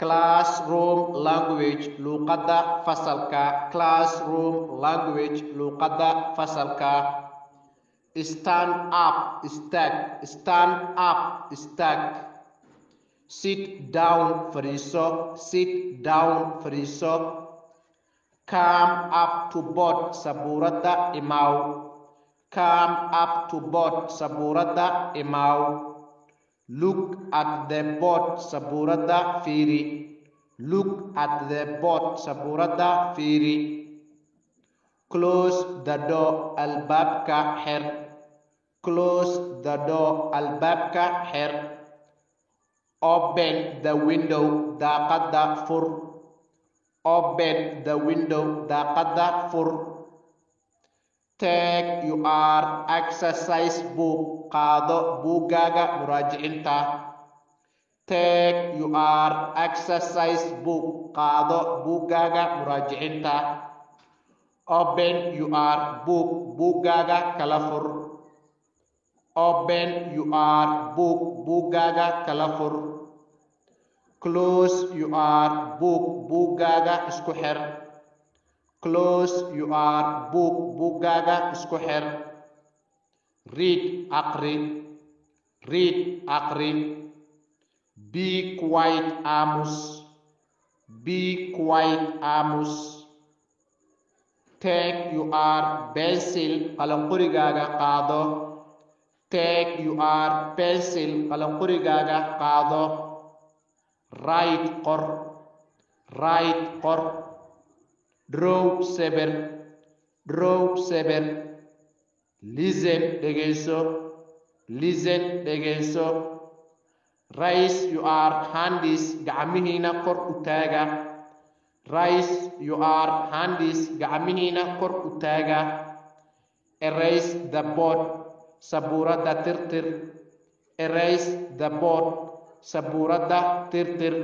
classroom language luqadda fasalka classroom language luqadda fasalka stand up istaag stand up istaag sit down fadhiiso sit down fadhiiso come up to board sabuuradda imaaw come up to board sabuuradda imaaw look at the board sabuuradda fiiri look at the board sabuuradda fiiri close the door albaabka xir close the door albaabka xir open the window daaqadda fur open the window daaqadda fur take your exercise book qaado buuggaaga muraajicinta take your exercise book qaado buuggaaga muraajicinta open your book buuggaaga kala fur open your book buuggaaga kala fur close your book buuggaaga isku xir close your book buuggaaga isku xir read aqri read aqri be quiet aamus be quiet aamus take your pencil qalanqorigaaga qaado take your pencil qalanqorigaaga qaado write qor write qor draw seven draw seven listen dhegeyso listen dhegeyso raise your hands gacmihiina kor u taaga raise your hands gacmihiina kor u taaga erase the board sabuuradda tirtir erase the board sabuuradda tirtir